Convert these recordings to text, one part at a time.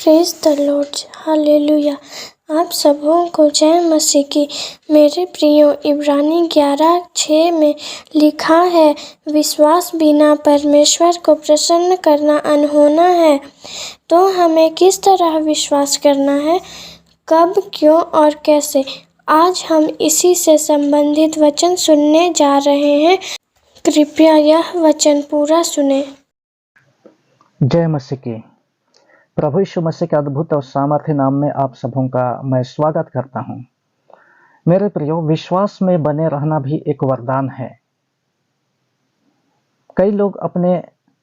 Praise the Lord, hallelujah. आप सबों को जय मसीह की। मेरे प्रियो, इब्रानी 11:6 में लिखा है, विश्वास बिना परमेश्वर को प्रसन्न करना अनहोना है। तो हमें किस तरह विश्वास करना है, कब, क्यों और कैसे, आज हम इसी से संबंधित वचन सुनने जा रहे हैं। कृपया यह वचन पूरा सुने। जय मसीह की। प्रभु यीशु मसीह के अद्भुत और सामर्थ्य नाम में आप सबों का मैं स्वागत करता हूं। मेरे प्रियो, विश्वास में बने रहना भी एक वरदान है। कई लोग अपने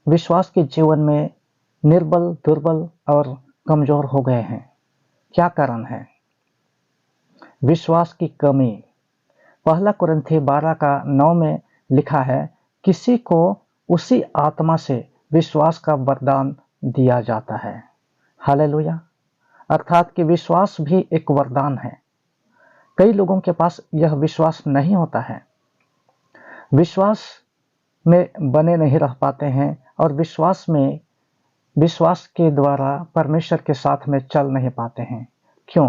विश्वास के जीवन में निर्बल, दुर्बल और कमजोर हो गए हैं। क्या कारण है? विश्वास की कमी। पहला कुरिन्थी 12:9 में लिखा है, किसी को उसी आत्मा से विश्वास का वरदान दिया जाता है। हालेलुया। अर्थात कि विश्वास भी एक वरदान है। कई लोगों के पास यह विश्वास नहीं होता है, विश्वास में बने नहीं रह पाते हैं और विश्वास के द्वारा परमेश्वर के साथ में चल नहीं पाते हैं। क्यों?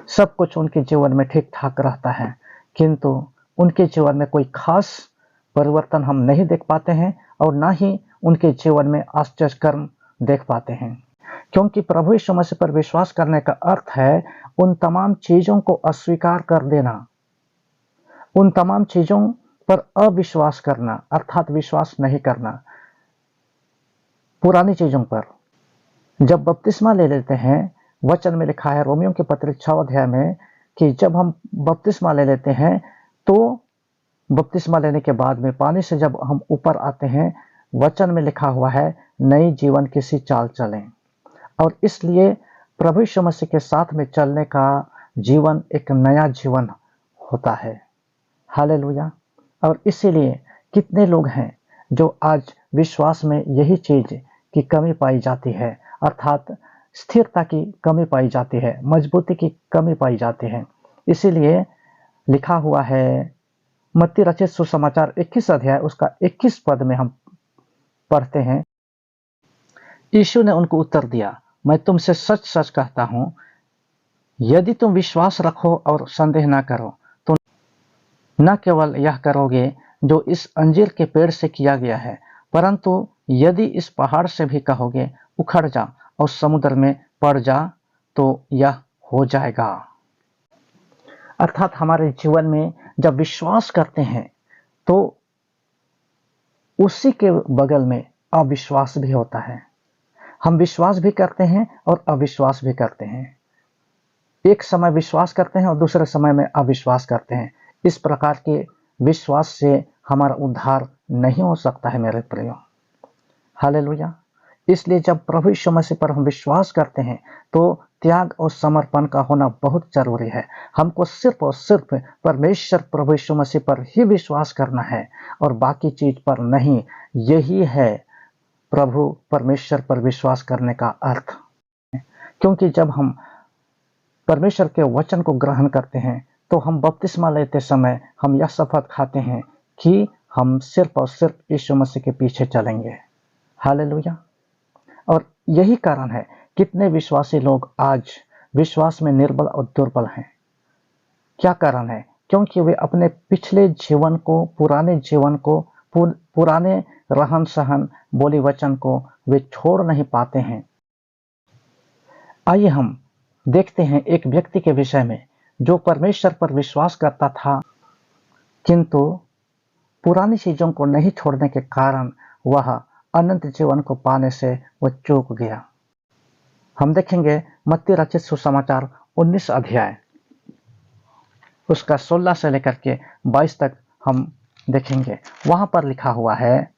सब कुछ उनके जीवन में ठीक ठाक रहता है, किंतु उनके जीवन में कोई खास परिवर्तन हम नहीं देख पाते हैं और ना ही उनके जीवन में आश्चर्य कर्म देख पाते हैं। क्योंकि प्रभु यीशु मसीह पर विश्वास करने का अर्थ है उन तमाम चीजों को अस्वीकार कर देना, उन तमाम चीजों पर अविश्वास करना, अर्थात विश्वास नहीं करना पुरानी चीजों पर। जब बपतिस्मा ले लेते हैं, वचन में लिखा है रोमियो के पत्र 6 अध्याय में कि जब हम बपतिस्मा ले लेते हैं तो बपतिस्मा लेने के बाद में पानी से जब हम ऊपर आते हैं, वचन में लिखा हुआ है नई जीवन की सी चाल चलें। और इसलिए प्रभु यीशु मसीह के साथ में चलने का जीवन एक नया जीवन होता है। हालेलुया। और इसीलिए कितने लोग हैं जो आज विश्वास में यही चीज की कमी पाई जाती है, अर्थात स्थिरता की कमी पाई जाती है, मजबूती की कमी पाई जाती है। इसीलिए लिखा हुआ है मत्ती रचित सुसमाचार 21 अध्याय उसका 21 पद में हम पढ़ते हैं, यीशु ने उनको उत्तर दिया, मैं तुमसे सच सच कहता हूं, यदि तुम विश्वास रखो और संदेह ना करो तो न केवल यह करोगे जो इस अंजीर के पेड़ से किया गया है, परंतु यदि इस पहाड़ से भी कहोगे उखड़ जा और समुद्र में पड़ जा तो यह हो जाएगा। अर्थात हमारे जीवन में जब विश्वास करते हैं तो उसी के बगल में अविश्वास भी होता है। हम विश्वास भी करते हैं और अविश्वास भी करते हैं। एक समय विश्वास करते हैं और दूसरे समय में अविश्वास करते हैं। इस प्रकार के विश्वास से हमारा उद्धार नहीं हो सकता है मेरे प्रियो। हालेलुया। इसलिए जब प्रभु यीशु मसीह पर हम विश्वास करते हैं तो त्याग और समर्पण का होना बहुत जरूरी है। हमको सिर्फ और सिर्फ परमेश्वर प्रभु यीशु मसीह पर ही विश्वास करना है और बाकी चीज पर नहीं। यही है प्रभु परमेश्वर पर विश्वास करने का अर्थ। क्योंकि जब हम परमेश्वर के वचन को ग्रहण करते हैं तो हम बपतिस्मा लेते समय हम यह शपथ खाते हैं कि हम सिर्फ और सिर्फ यीशु मसीह के पीछे चलेंगे। हालेलुया। और यही कारण है कितने विश्वासी लोग आज विश्वास में निर्बल और दुर्बल हैं। क्या कारण है? क्योंकि वे अपने पिछले जीवन को, पुराने जीवन को, पुराने रहन सहन, बोली वचन को वे छोड़ नहीं पाते हैं। आइए हम देखते हैं एक व्यक्ति के विषय में जो परमेश्वर पर विश्वास करता था, किंतु पुरानी चीजों को नहीं छोड़ने के कारण वह अनंत जीवन को पाने से वह चूक गया। हम देखेंगे मत्ती रचित सुसमाचार 19 अध्याय उसका 16 से लेकर के 22 तक हम देखेंगे। वहां पर लिखा हुआ है,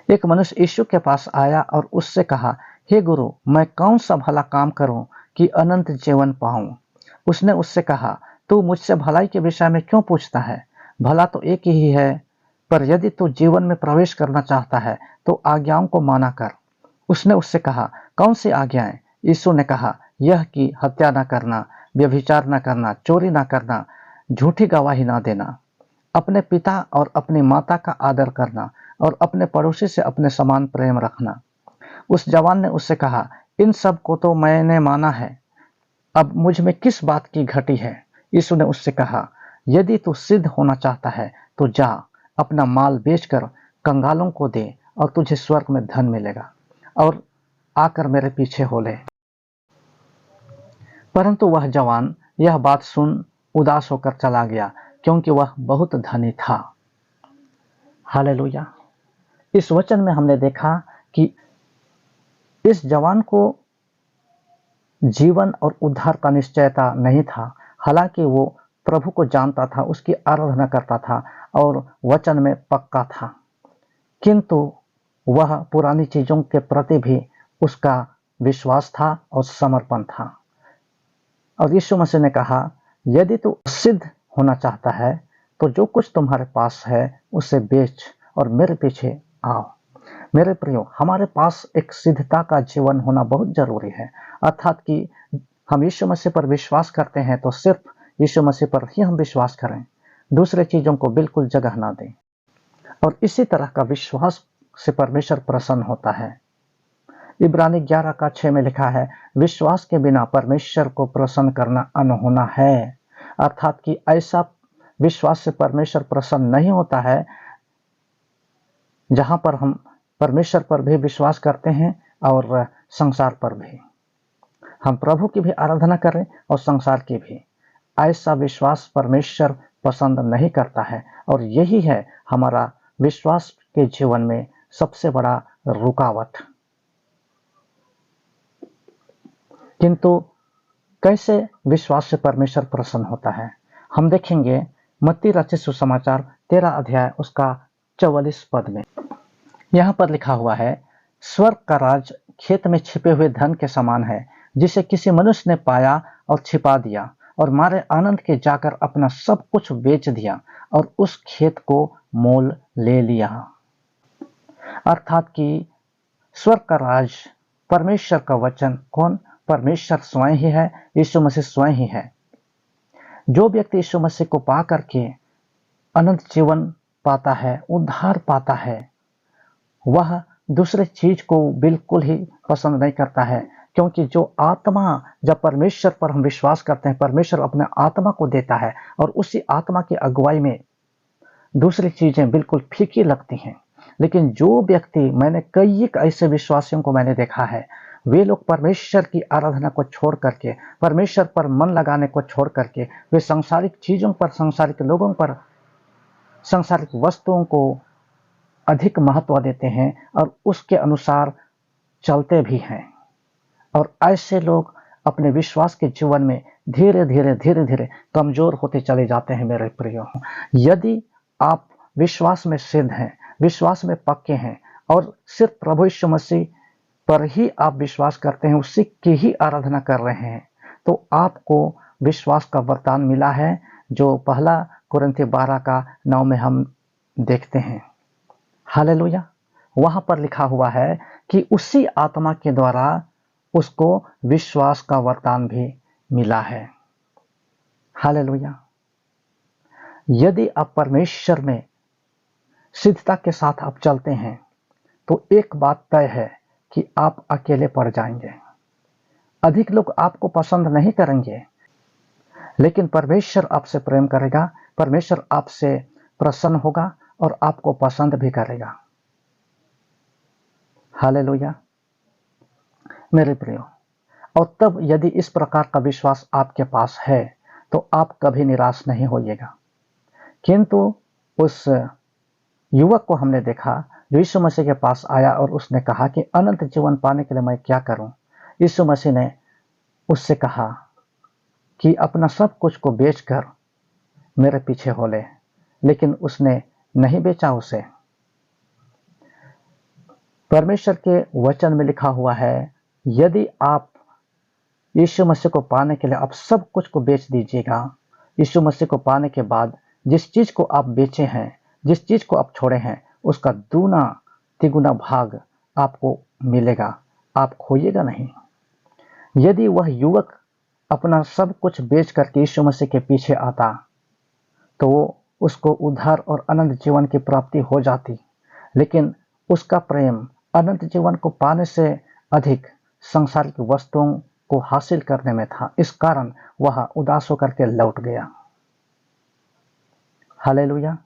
एक मनुष्य यीशु के पास आया और उससे कहा, हे गुरु, मैं कौन सा भला काम करूं कि अनंत जीवन पाऊं? उसने उससे कहा, तू मुझसे भलाई के विषय में क्यों पूछता है? भला तो एक ही है, पर यदि तू जीवन में प्रवेश करना चाहता है तो आज्ञाओं को माना कर। उसने उससे कहा, कौन सी आज्ञाएं? यीशु ने कहा, यह कि हत्या न करना, व्यभिचार न करना, चोरी न करना, झूठी गवाही न देना, अपने पिता और अपनी माता का आदर करना और अपने पड़ोसी से अपने समान प्रेम रखना। उस जवान ने उससे कहा, इन सब को तो मैंने माना है, अब मुझ में किस बात की घटी है? यीशु ने उससे कहा, यदि तू सिद्ध होना चाहता है तो जा, अपना माल बेचकर कंगालों को दे और तुझे स्वर्ग में धन मिलेगा, और आकर मेरे पीछे हो ले। परंतु वह जवान यह बात सुन उदास होकर चला गया, क्योंकि वह बहुत धनी था। हालेलुया। इस वचन में हमने देखा कि इस जवान को जीवन और उद्धार का निश्चयता नहीं था। हालांकि वो प्रभु को जानता था, उसकी आराधना करता था और वचन में पक्का था, किंतु वह पुरानी चीजों के प्रति भी उसका विश्वास था और समर्पण था। और यीशु मसीह ने कहा, यदि तू सिद्ध होना चाहता है तो जो कुछ तुम्हारे पास है उसे बेच और मेरे पीछे आओ। मेरे प्रियो, हमारे पास एक सिद्धता का जीवन होना बहुत जरूरी है, अर्थात कि हम यीशु मसीह पर विश्वास करते हैं तो सिर्फ यीशु मसीह पर ही हम विश्वास करें, दूसरे चीजों को बिल्कुल जगह ना दें। और इसी तरह का विश्वास से परमेश्वर प्रसन्न होता है। इब्रानी 11:6 में लिखा है, विश्वास के बिना परमेश्वर को प्रसन्न करना अनहोना है। अर्थात कि ऐसा विश्वास से परमेश्वर प्रसन्न नहीं होता है जहां पर हम परमेश्वर पर भी विश्वास करते हैं और संसार पर भी, हम प्रभु की भी आराधना करें और संसार की भी। ऐसा विश्वास परमेश्वर पसंद नहीं करता है, और यही है हमारा विश्वास के जीवन में सबसे बड़ा रुकावट। किंतु कैसे विश्वास से परमेश्वर प्रसन्न होता है, हम देखेंगे मत्ती रचित सुसमाचार 13 अध्याय उसका 44 पद में। यहाँ पर लिखा हुआ है, स्वर्ग का राज खेत में छिपे हुए धन के समान है, जिसे किसी मनुष्य ने पाया और छिपा दिया, और मारे आनंद के जाकर अपना सब कुछ बेच दिया और उस खेत को मोल ले लिया। अर्थात कि स्वर्ग का राज, परमेश्वर का वचन, कौन? परमेश्वर स्वयं ही है, यीशु मसीह स्वयं ही है। जो व्यक्ति यीशु मसीह को पा करके अनंत जीवन पाता है, उद्धार पाता है, वह दूसरे चीज को बिल्कुल ही पसंद नहीं करता है, क्योंकि जो आत्मा, जब परमेश्वर पर हम विश्वास करते हैं, परमेश्वर अपने आत्मा को देता है और उसी आत्मा की अगुवाई में दूसरी चीजें बिल्कुल फीकी लगती हैं। लेकिन जो व्यक्ति, मैंने कई ऐसे विश्वासियों को मैंने देखा है, वे लोग परमेश्वर की आराधना को छोड़ करके, परमेश्वर पर मन लगाने को छोड़ करके, वे सांसारिक चीजों पर, सांसारिक लोगों पर, सांसारिक वस्तुओं को अधिक महत्व देते हैं और उसके अनुसार चलते भी हैं। और ऐसे लोग अपने विश्वास के जीवन में धीरे धीरे कमजोर होते चले जाते हैं। मेरे प्रियो, यदि आप विश्वास में सिद्ध हैं, विश्वास में पक्के हैं और सिर्फ प्रभु यीशु मसीह पर ही आप विश्वास करते हैं, उसी की ही आराधना कर रहे हैं, तो आपको विश्वास का वरदान मिला है, जो पहला कुरिन्थी 12:9 में हम देखते हैं। हालेलुया। वहां पर लिखा हुआ है कि उसी आत्मा के द्वारा उसको विश्वास का वरदान भी मिला है। हालेलुया। यदि आप परमेश्वर में सिद्धता के साथ आप चलते हैं तो एक बात तय है कि आप अकेले पड़ जाएंगे। अधिक लोग आपको पसंद नहीं करेंगे, लेकिन परमेश्वर आपसे प्रेम करेगा, परमेश्वर आपसे प्रसन्न होगा और आपको पसंद भी करेगा। हालेलुया मेरे प्रियो, और तब यदि इस प्रकार का विश्वास आपके पास है तो आप कभी निराश नहीं होइएगा। किंतु उस युवक को हमने देखा जो यीशु मसीह के पास आया और उसने कहा कि अनंत जीवन पाने के लिए मैं क्या करूं। यीशु मसीह ने उससे कहा कि अपना सब कुछ को बेचकर मेरे पीछे हो ले, लेकिन उसने नहीं बेचा उसे। परमेश्वर के वचन में लिखा हुआ है, यदि आप यीशु मसीह को पाने के लिए आप सब कुछ को बेच दीजिएगा, यीशु मसीह को पाने के बाद जिस चीज को आप बेचे हैं, जिस चीज को आप छोड़े हैं, उसका दूना तिगुना भाग आपको मिलेगा, आप खोइएगा नहीं। यदि वह युवक अपना सब कुछ बेच करके यीशु मसीह के पीछे आता तो उसको उद्धार और अनंत जीवन की प्राप्ति हो जाती, लेकिन उसका प्रेम अनंत जीवन को पाने से अधिक संसारिक वस्तुओं को हासिल करने में था। इस कारण वह उदास होकर के लौट गया। हालेलुया।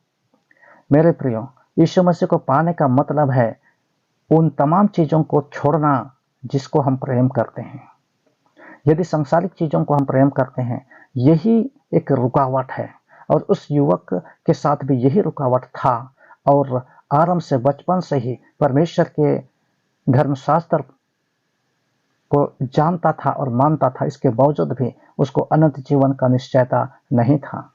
मेरे प्रियो, यीशु मसीह को पाने का मतलब है उन तमाम चीजों को छोड़ना जिसको हम प्रेम करते हैं। यदि सांसारिक चीजों को हम प्रेम करते हैं, यही एक रुकावट है, और उस युवक के साथ भी यही रुकावट था, और आरंभ से, बचपन से ही परमेश्वर के धर्मशास्त्र को जानता था और मानता था। इसके बावजूद भी उसको अनंत जीवन का निश्चयता नहीं था।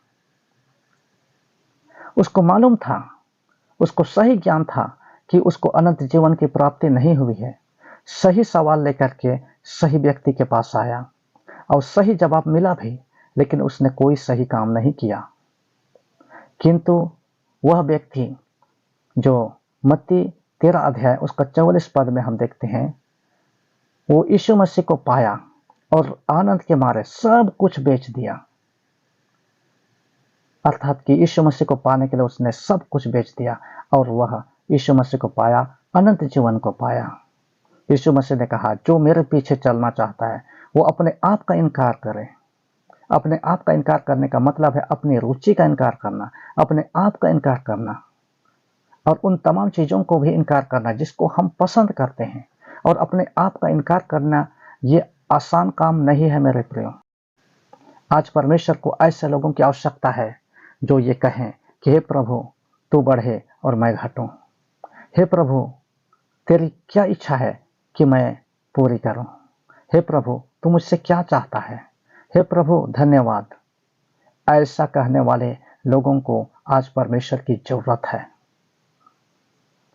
उसको मालूम था, उसको सही ज्ञान था कि उसको अनंत जीवन की प्राप्ति नहीं हुई है। सही सवाल लेकर के सही व्यक्ति के पास आया और सही जवाब मिला भी, लेकिन उसने कोई सही काम नहीं किया। किंतु वह व्यक्ति जो मत्ती 13 अध्याय उसका 44 पद में हम देखते हैं, वो यीशु मसीह को पाया और आनंद के मारे सब कुछ बेच दिया। अर्थात कि यीशु मसीह को पाने के लिए उसने सब कुछ बेच दिया और वह यीशु मसीह को पाया, अनंत जीवन को पाया। यीशु मसीह ने कहा, जो मेरे पीछे चलना चाहता है वो अपने आप का इनकार करे। अपने आप का इनकार करने का मतलब है अपनी रुचि का इनकार करना, अपने आप का इनकार करना, और उन तमाम चीजों को भी इनकार करना जिसको हम पसंद करते हैं। और अपने आप का इनकार करना ये आसान काम नहीं है मेरे प्रियो। आज परमेश्वर को ऐसे लोगों की आवश्यकता है जो ये कहें कि हे प्रभु, तू बढ़े और मैं घटूं। हे प्रभु, तेरी क्या इच्छा है कि मैं पूरी करूं। हे प्रभु, तू मुझसे क्या चाहता है। हे प्रभु, धन्यवाद। ऐसा कहने वाले लोगों को आज परमेश्वर की जरूरत है।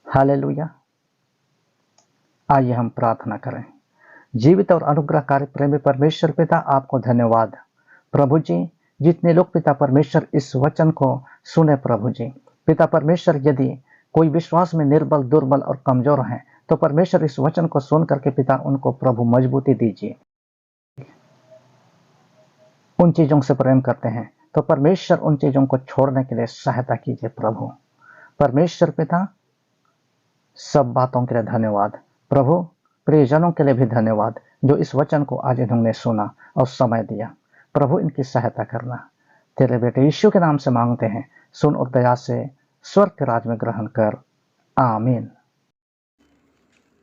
हालेलुया। आइए हम प्रार्थना करें। जीवित और अनुग्रहकारी प्रेमी परमेश्वर पिता, आपको धन्यवाद। प्रभु जी, जितने लोग पिता परमेश्वर इस वचन को सुने, प्रभु जी पिता परमेश्वर, यदि कोई विश्वास में निर्बल, दुर्बल और कमजोर है, तो परमेश्वर इस वचन को सुन करके पिता उनको प्रभु मजबूती दीजिए। उन चीजों से प्रेम करते हैं तो परमेश्वर उन चीजों को छोड़ने के लिए सहायता कीजिए। प्रभु परमेश्वर पिता, सब बातों के लिए धन्यवाद। प्रभु, प्रियजनों के लिए भी धन्यवाद जो इस वचन को आज इन्होंने सुना और समय दिया। प्रभु, इनकी सहायता करना। तेरे बेटे यीशु के नाम से मांगते हैं, सुन और दया से स्वर्ग के राज में ग्रहण कर। आमीन।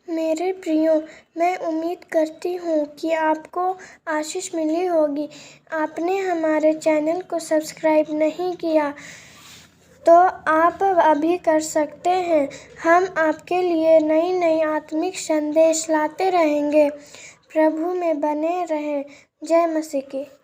मेरे प्रियो, मैं उम्मीद करती हूँ कि आपको आशीष मिली होगी। आपने हमारे चैनल को सब्सक्राइब नहीं किया तो आप अभी कर सकते हैं। हम आपके लिए नई नई आत्मिक संदेश लाते रहेंगे। प्रभु में बने रहें। जय मसीह की।